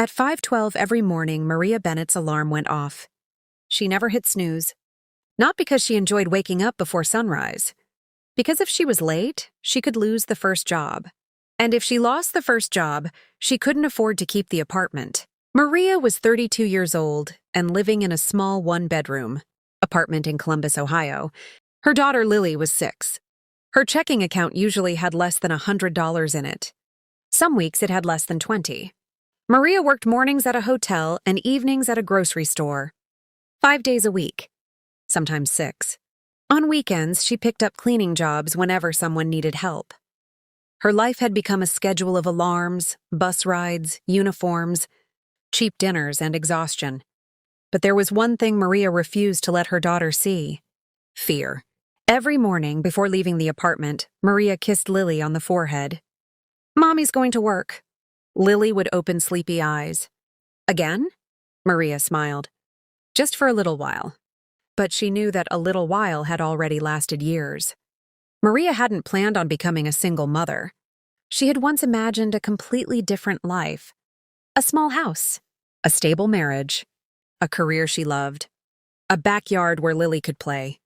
At 5:12 every morning, Maria Bennett's alarm went off. She never hit snooze. Not because she enjoyed waking up before sunrise. Because if she was late, she could lose the first job. And if she lost the first job, she couldn't afford to keep the apartment. Maria was 32 years old and living in a small one-bedroom apartment in Columbus, Ohio. Her daughter Lily was 6. Her checking account usually had less than $100 in it. Some weeks it had less than 20. Maria worked mornings at a hotel and evenings at a grocery store. 5 days a week, sometimes 6. On weekends, she picked up cleaning jobs whenever someone needed help. Her life had become a schedule of alarms, bus rides, uniforms, cheap dinners, and exhaustion. But there was one thing Maria refused to let her daughter see: fear. Every morning before leaving the apartment, Maria kissed Lily on the forehead. "Mommy's going to work." Lily would open sleepy eyes. "Again?" Maria smiled. "Just for a little while." But she knew that a little while had already lasted years. Maria hadn't planned on becoming a single mother. She had once imagined a completely different life. A small house, a stable marriage, a career she loved, a backyard where Lily could play.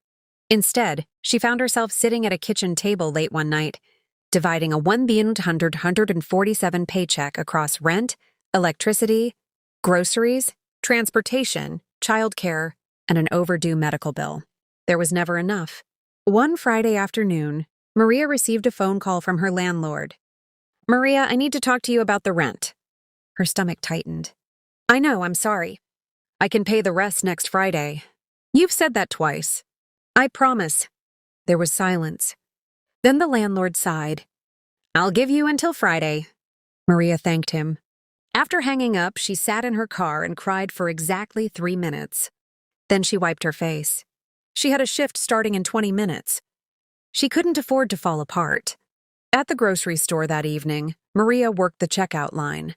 Instead, she found herself sitting at a kitchen table late one night, dividing a $1,147 paycheck across rent, electricity, groceries, transportation, childcare, and an overdue medical bill. There was never enough. One Friday afternoon, Maria received a phone call from her landlord. "Maria, I need to talk to you about the rent." Her stomach tightened. "I know, I'm sorry. I can pay the rest next Friday." "You've said that twice." "I promise." There was silence. Then the landlord sighed. "I'll give you until Friday." Maria thanked him. After hanging up, she sat in her car and cried for exactly 3 minutes. Then she wiped her face. She had a shift starting in 20 minutes. She couldn't afford to fall apart. At the grocery store that evening, Maria worked the checkout line.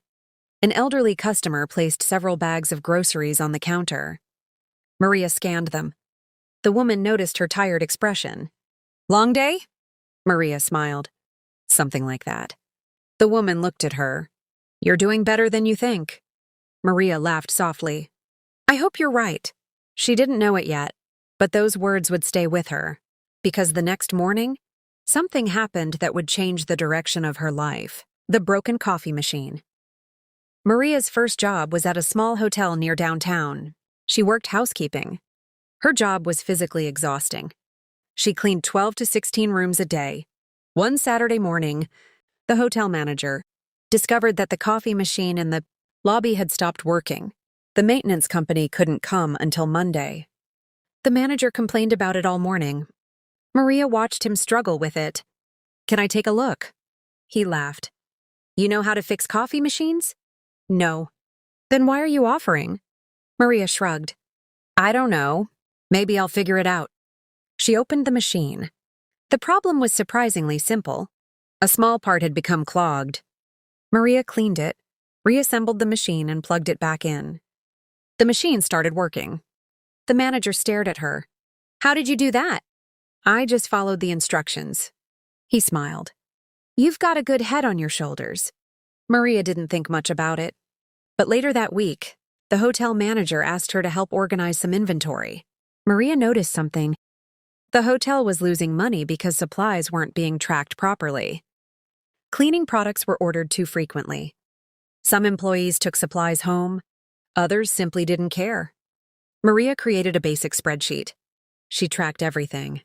An elderly customer placed several bags of groceries on the counter. Maria scanned them. The woman noticed her tired expression. "Long day?" Maria smiled. "Something like that." The woman looked at her. "You're doing better than you think." Maria laughed softly. "I hope you're right." She didn't know it yet, but those words would stay with her, because the next morning, something happened that would change the direction of her life: the broken coffee machine. Maria's first job was at a small hotel near downtown. She worked housekeeping. Her job was physically exhausting. She cleaned 12 to 16 rooms a day. One Saturday morning, the hotel manager discovered that the coffee machine in the lobby had stopped working. The maintenance company couldn't come until Monday. The manager complained about it all morning. Maria watched him struggle with it. "Can I take a look?" He laughed. "You know how to fix coffee machines?" "No." "Then why are you offering?" Maria shrugged. "I don't know. Maybe I'll figure it out." She opened the machine. The problem was surprisingly simple. A small part had become clogged. Maria cleaned it, reassembled the machine, and plugged it back in. The machine started working. The manager stared at her. "How did you do that?" "I just followed the instructions." He smiled. "You've got a good head on your shoulders." Maria didn't think much about it. But later that week, the hotel manager asked her to help organize some inventory. Maria noticed something. The hotel was losing money because supplies weren't being tracked properly. Cleaning products were ordered too frequently. Some employees took supplies home. Others simply didn't care. Maria created a basic spreadsheet. She tracked everything.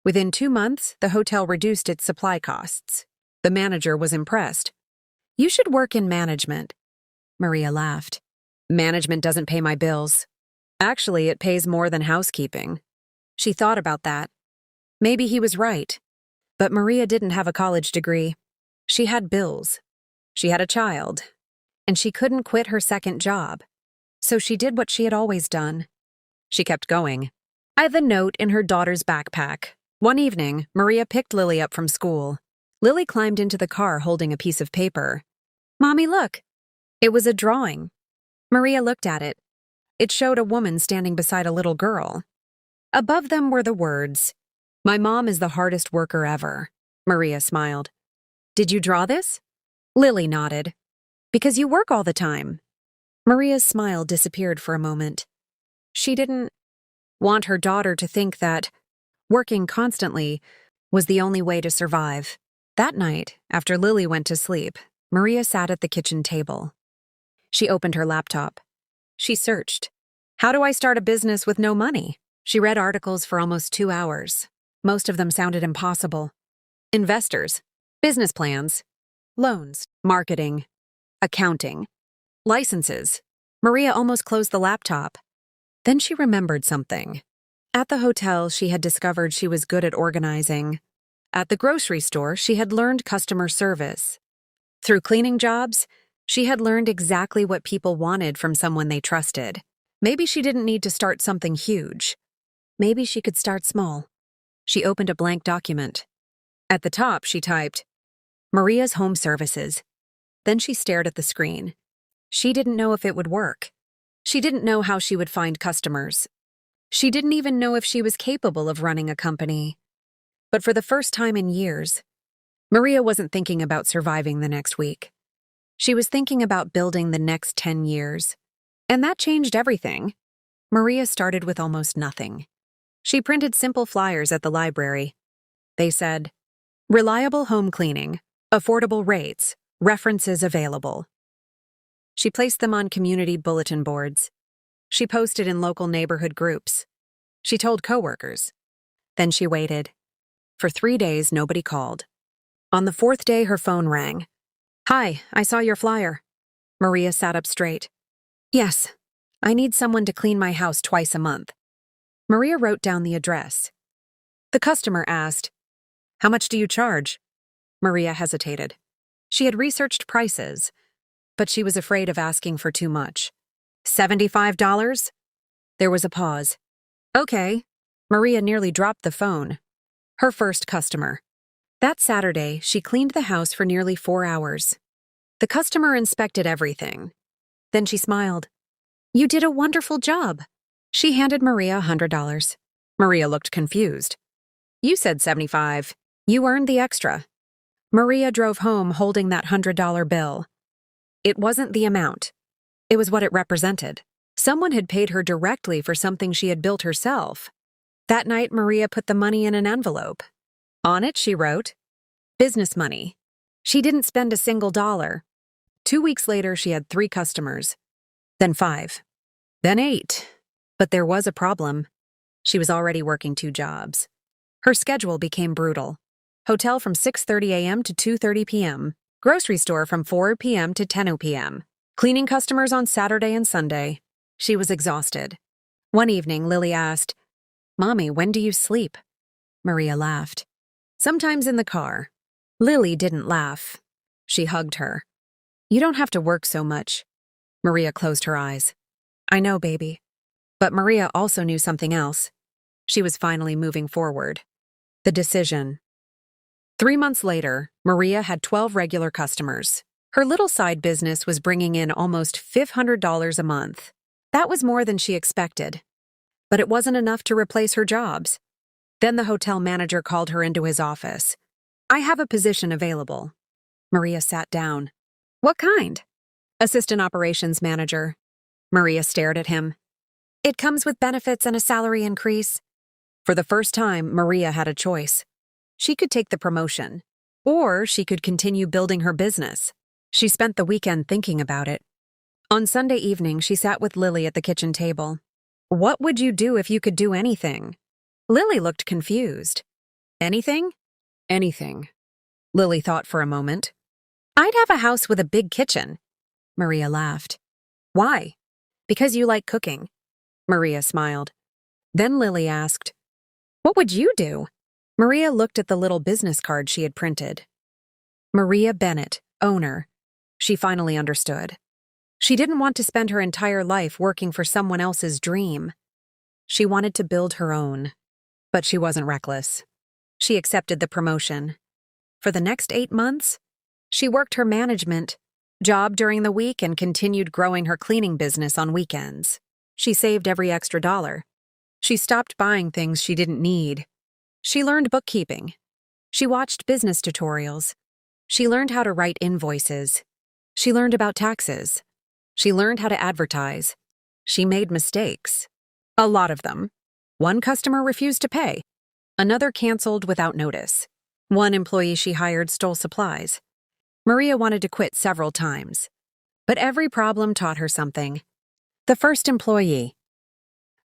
Within 2 months, the hotel reduced its supply costs. The manager was impressed. "You should work in management." Maria laughed. "Management doesn't pay my bills. Actually, it pays more than housekeeping." She thought about that. Maybe he was right. But Maria didn't have a college degree. She had bills. She had a child. And she couldn't quit her second job. So she did what she had always done. She kept going. I had the note in her daughter's backpack. One evening, Maria picked Lily up from school. Lily climbed into the car holding a piece of paper. "Mommy, look." It was a drawing. Maria looked at it. It showed a woman standing beside a little girl. Above them were the words, "My mom is the hardest worker ever." Maria smiled. "Did you draw this?" Lily nodded. "Because you work all the time." Maria's smile disappeared for a moment. She didn't want her daughter to think that working constantly was the only way to survive. That night, after Lily went to sleep, Maria sat at the kitchen table. She opened her laptop. She searched. How do I start a business with no money? She read articles for almost 2 hours. Most of them sounded impossible. Investors, business plans, loans, marketing, accounting, licenses. Maria almost closed the laptop. Then she remembered something. At the hotel, she had discovered she was good at organizing. At the grocery store, she had learned customer service. Through cleaning jobs, she had learned exactly what people wanted from someone they trusted. Maybe she didn't need to start something huge. Maybe she could start small. She opened a blank document. At the top, she typed, Maria's Home Services. Then she stared at the screen. She didn't know if it would work. She didn't know how she would find customers. She didn't even know if she was capable of running a company. But for the first time in years, Maria wasn't thinking about surviving the next week. She was thinking about building the next 10 years. And that changed everything. Maria started with almost nothing. She printed simple flyers at the library. They said, reliable home cleaning, affordable rates, references available. She placed them on community bulletin boards. She posted in local neighborhood groups. She told coworkers. Then she waited. For 3 days, nobody called. On the 4th day, her phone rang. Hi, I saw your flyer. Maria sat up straight. Yes, I need someone to clean my house twice a month. Maria wrote down the address. The customer asked, how much do you charge? Maria hesitated. She had researched prices, but she was afraid of asking for too much. $75? There was a pause. Okay. Maria nearly dropped the phone. Her first customer. That Saturday, she cleaned the house for nearly 4 hours. The customer inspected everything. Then she smiled. You did a wonderful job. She handed Maria $100. Maria looked confused. You said 75. You earned the extra. Maria drove home holding that $100 bill. It wasn't the amount. It was what it represented. Someone had paid her directly for something she had built herself. That night, Maria put the money in an envelope. On it, she wrote, business money. She didn't spend a single dollar. 2 weeks later, she had 3 customers. Then 5. Then 8. But there was a problem. She was already working 2 jobs. Her schedule became brutal. Hotel from 6:30 a.m. to 2:30 p.m. Grocery store from 4 p.m. to 10 p.m. Cleaning customers on Saturday and Sunday. She was exhausted. One evening, Lily asked, Mommy, when do you sleep? Maria laughed. Sometimes in the car. Lily didn't laugh. She hugged her. You don't have to work so much. Maria closed her eyes. I know, baby. But Maria also knew something else. She was finally moving forward. The decision. 3 months later, Maria had 12 regular customers. Her little side business was bringing in almost $500 a month. That was more than she expected. But it wasn't enough to replace her jobs. Then the hotel manager called her into his office. I have a position available. Maria sat down. What kind? Assistant operations manager. Maria stared at him. It comes with benefits and a salary increase. For the first time, Maria had a choice. She could take the promotion, or she could continue building her business. She spent the weekend thinking about it. On Sunday evening, she sat with Lily at the kitchen table. What would you do if you could do anything? Lily looked confused. Anything? Anything. Lily thought for a moment. I'd have a house with a big kitchen. Maria laughed. Why? Because you like cooking. Maria smiled. Then Lily asked, What would you do? Maria looked at the little business card she had printed. Maria Bennett, owner. She finally understood. She didn't want to spend her entire life working for someone else's dream. She wanted to build her own. But she wasn't reckless. She accepted the promotion. For the next 8 months, she worked her management job during the week and continued growing her cleaning business on weekends. She saved every extra dollar. She stopped buying things she didn't need. She learned bookkeeping. She watched business tutorials. She learned how to write invoices. She learned about taxes. She learned how to advertise. She made mistakes. A lot of them. One customer refused to pay. Another canceled without notice. One employee she hired stole supplies. Maria wanted to quit several times. But every problem taught her something. The first employee.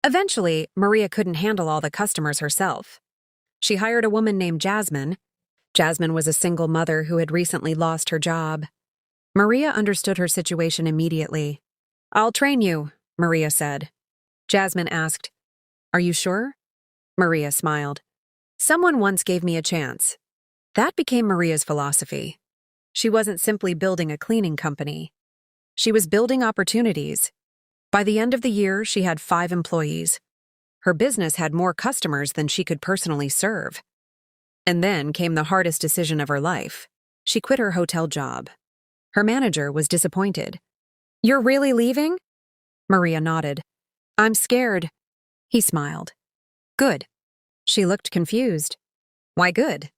Eventually, Maria couldn't handle all the customers herself. She hired a woman named Jasmine. Jasmine was a single mother who had recently lost her job. Maria understood her situation immediately. "I'll train you," Maria said. Jasmine asked, "Are you sure?" Maria smiled. "Someone once gave me a chance." That became Maria's philosophy. She wasn't simply building a cleaning company. She was building opportunities. By the end of the year, she had 5 employees. Her business had more customers than she could personally serve. And then came the hardest decision of her life. She quit her hotel job. Her manager was disappointed. "You're really leaving?" Maria nodded. "I'm scared." He smiled. "Good." She looked confused. "Why good?"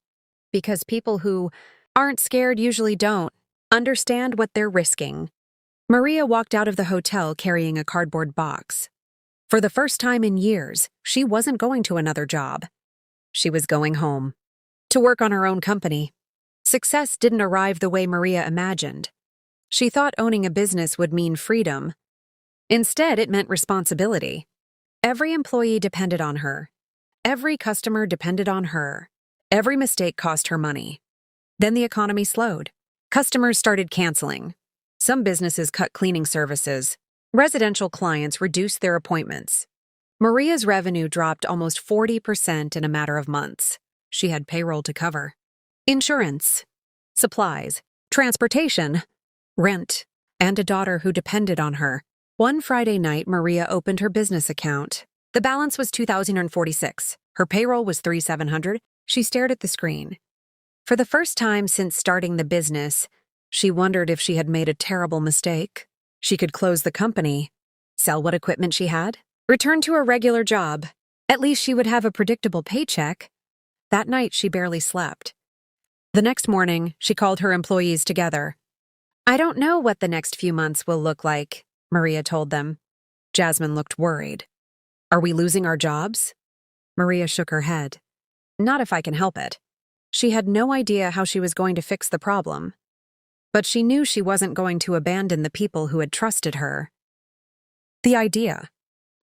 "Because people who aren't scared usually don't understand what they're risking." Maria walked out of the hotel carrying a cardboard box. For the first time in years, she wasn't going to another job. She was going home. To work on her own company. Success didn't arrive the way Maria imagined. She thought owning a business would mean freedom. Instead, it meant responsibility. Every employee depended on her. Every customer depended on her. Every mistake cost her money. Then the economy slowed. Customers started canceling. Some businesses cut cleaning services. Residential clients reduced their appointments. Maria's revenue dropped almost 40% in a matter of months. She had payroll to cover. Insurance, supplies, transportation, rent, and a daughter who depended on her. One Friday night, Maria opened her business account. The balance was $2,046. Her payroll was $3,700. She stared at the screen. For the first time since starting the business, she wondered if she had made a terrible mistake. She could close the company, sell what equipment she had, return to a regular job. At least she would have a predictable paycheck. That night, she barely slept. The next morning, she called her employees together. "I don't know what the next few months will look like," Maria told them. Jasmine looked worried. "Are we losing our jobs?" Maria shook her head. "Not if I can help it." She had no idea how she was going to fix the problem. But she knew she wasn't going to abandon the people who had trusted her. The idea.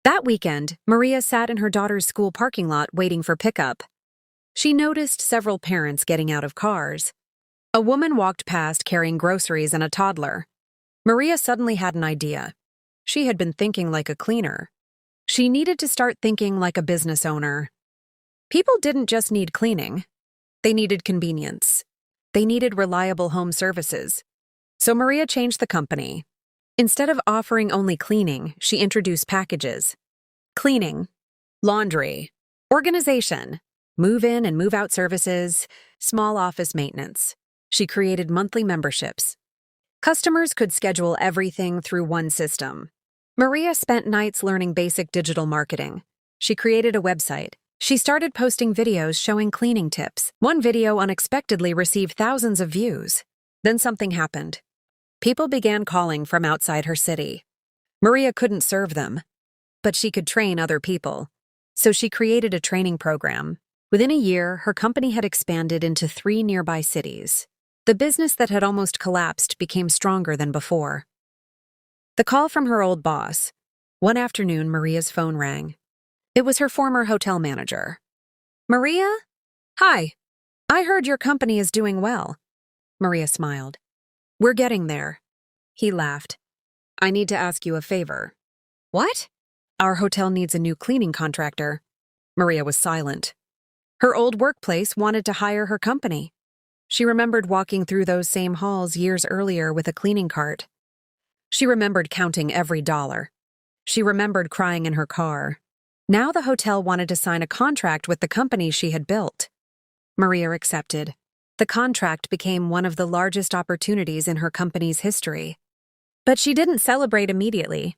That weekend, Maria sat in her daughter's school parking lot waiting for pickup. She noticed several parents getting out of cars. A woman walked past carrying groceries and a toddler. Maria suddenly had an idea. She had been thinking like a cleaner. She needed to start thinking like a business owner. People didn't just need cleaning. They needed convenience. They needed reliable home services. So Maria changed the company. Instead of offering only cleaning, she introduced packages. Cleaning, laundry, organization, move-in and move-out services, small office maintenance. She created monthly memberships. Customers could schedule everything through one system. Maria spent nights learning basic digital marketing. She created a website. She started posting videos showing cleaning tips. One video unexpectedly received thousands of views. Then something happened. People began calling from outside her city. Maria couldn't serve them, but she could train other people. So she created a training program. Within a year, her company had expanded into 3 nearby cities. The business that had almost collapsed became stronger than before. The call from her old boss. One afternoon, Maria's phone rang. It was her former hotel manager. "Maria? Hi. I heard your company is doing well." Maria smiled. "We're getting there." He laughed. "I need to ask you a favor." "What?" "Our hotel needs a new cleaning contractor." Maria was silent. Her old workplace wanted to hire her company. She remembered walking through those same halls years earlier with a cleaning cart. She remembered counting every dollar. She remembered crying in her car. Now the hotel wanted to sign a contract with the company she had built. Maria accepted. The contract became one of the largest opportunities in her company's history. But she didn't celebrate immediately.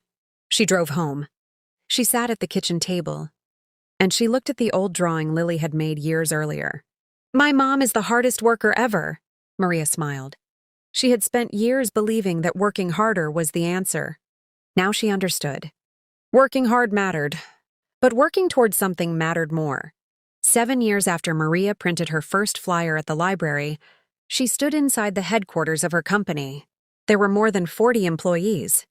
She drove home. She sat at the kitchen table, and she looked at the old drawing Lily had made years earlier. "My mom is the hardest worker ever," Maria smiled. She had spent years believing that working harder was the answer. Now she understood. Working hard mattered, but working towards something mattered more. 7 years after Maria printed her first flyer at the library, she stood inside the headquarters of her company. There were more than 40 employees.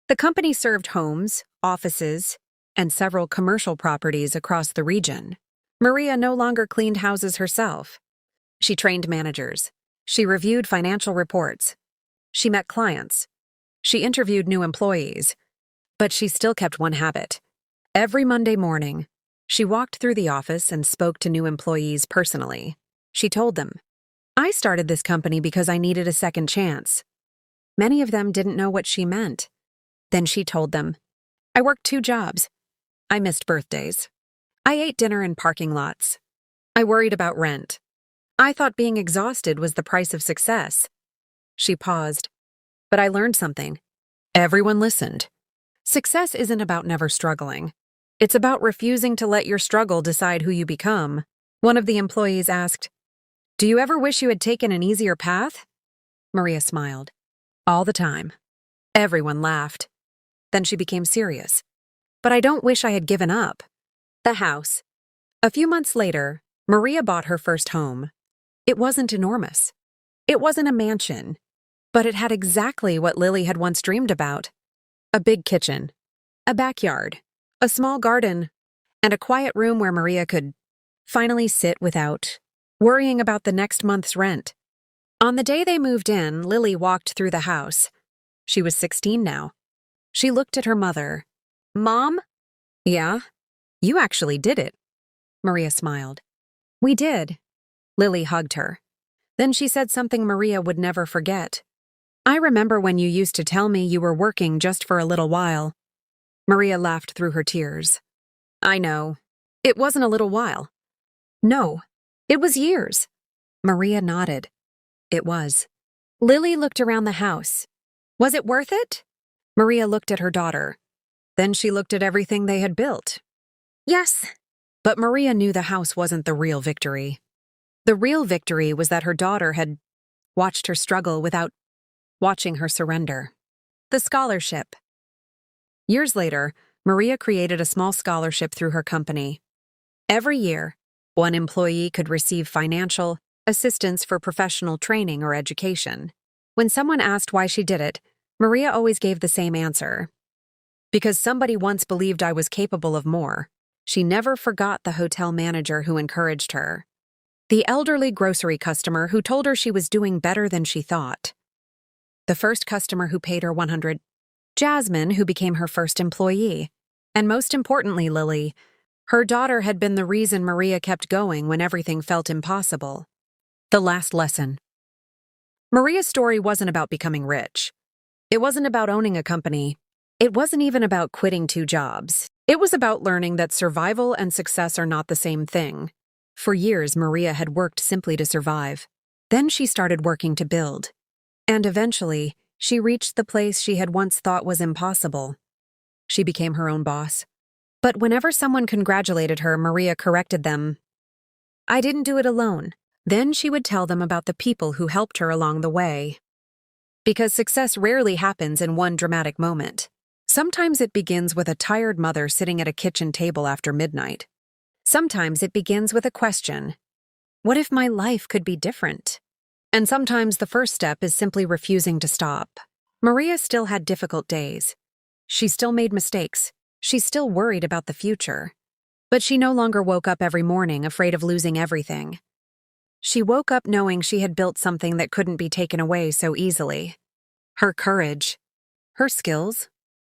The company served homes, offices, and several commercial properties across the region. Maria no longer cleaned houses herself. She trained managers. She reviewed financial reports. She met clients. She interviewed new employees. But she still kept one habit. Every Monday morning, she walked through the office and spoke to new employees personally. She told them, "I started this company because I needed a second chance." Many of them didn't know what she meant. Then she told them, "I worked 2 jobs. I missed birthdays. I ate dinner in parking lots. I worried about rent. I thought being exhausted was the price of success." She paused. "But I learned something." Everyone listened. Success isn't about never struggling. It's about refusing to let your struggle decide who you become. One of the employees asked, "Do you ever wish you had taken an easier path?" Maria smiled. "All the time." Everyone laughed. Then she became serious. "But I don't wish I had given up." The house. A few months later, Maria bought her first home. It wasn't enormous. It wasn't a mansion, but it had exactly what Lily had once dreamed about. A big kitchen, a backyard, a small garden, and a quiet room where Maria could finally sit without worrying about the next month's rent. On the day they moved in, Lily walked through the house. She was 16 now. She looked at her mother. "Mom?" "Yeah? You actually did it." Maria smiled. "We did." Lily hugged her. Then she said something Maria would never forget. "I remember when you used to tell me you were working just for a little while." Maria laughed through her tears. "I know. It wasn't a little while." "No, it was years." Maria nodded. It was. Lily looked around the house. "Was it worth it?" Maria looked at her daughter. Then she looked at everything they had built. "Yes." But Maria knew the house wasn't the real victory. The real victory was that her daughter had watched her struggle without watching her surrender. The scholarship. Years later, Maria created a small scholarship through her company. Every year, one employee could receive financial assistance for professional training or education. When someone asked why she did it, Maria always gave the same answer. "Because somebody once believed I was capable of more." She never forgot the hotel manager who encouraged her. The elderly grocery customer who told her she was doing better than she thought. The first customer who paid her $100. Jasmine, who became her first employee. And most importantly, Lily. Her daughter had been the reason Maria kept going when everything felt impossible. The last lesson. Maria's story wasn't about becoming rich. It wasn't about owning a company. It wasn't even about quitting 2 jobs. It was about learning that survival and success are not the same thing. For years, Maria had worked simply to survive. Then she started working to build. And eventually, she reached the place she had once thought was impossible. She became her own boss. But whenever someone congratulated her, Maria corrected them. "I didn't do it alone." Then she would tell them about the people who helped her along the way. Because success rarely happens in one dramatic moment. Sometimes it begins with a tired mother sitting at a kitchen table after midnight. Sometimes it begins with a question. What if my life could be different? And sometimes the first step is simply refusing to stop. Maria still had difficult days. She still made mistakes. She still worried about the future. But she no longer woke up every morning afraid of losing everything. She woke up knowing she had built something that couldn't be taken away so easily. Her courage, her skills,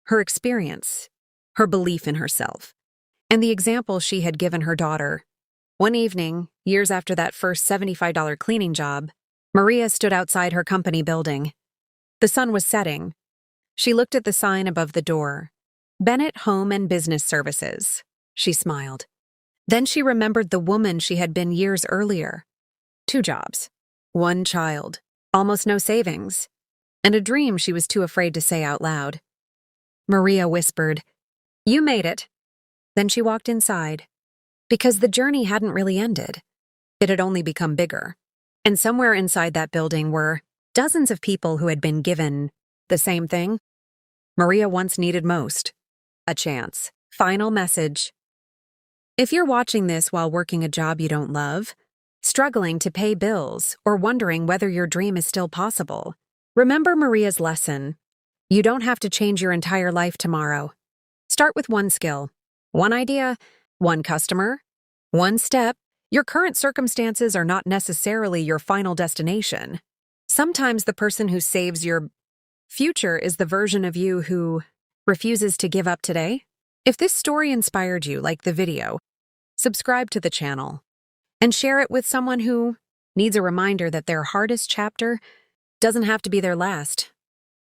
her experience, her belief in herself, and the example she had given her daughter. One evening, years after that first $75 cleaning job, Maria stood outside her company building. The sun was setting. She looked at the sign above the door. "Bennett Home and Business Services." She smiled. Then she remembered the woman she had been years earlier. 2 jobs, 1 child, almost no savings, and a dream she was too afraid to say out loud. Maria whispered, "You made it." Then she walked inside. Because the journey hadn't really ended. It had only become bigger. And somewhere inside that building were Dozens of people who had been given the same thing Maria once needed most: a chance. Final message. If you're watching this while working a job you don't love, struggling to pay bills, or wondering whether your dream is still possible, remember Maria's lesson. You don't have to change your entire life tomorrow. Start with one skill, one idea, one customer, one step. Your current circumstances are not necessarily your final destination. Sometimes the person who saves your future is the version of you who refuses to give up today. If this story inspired you, like the video, subscribe to the channel and share it with someone who needs a reminder that their hardest chapter doesn't have to be their last.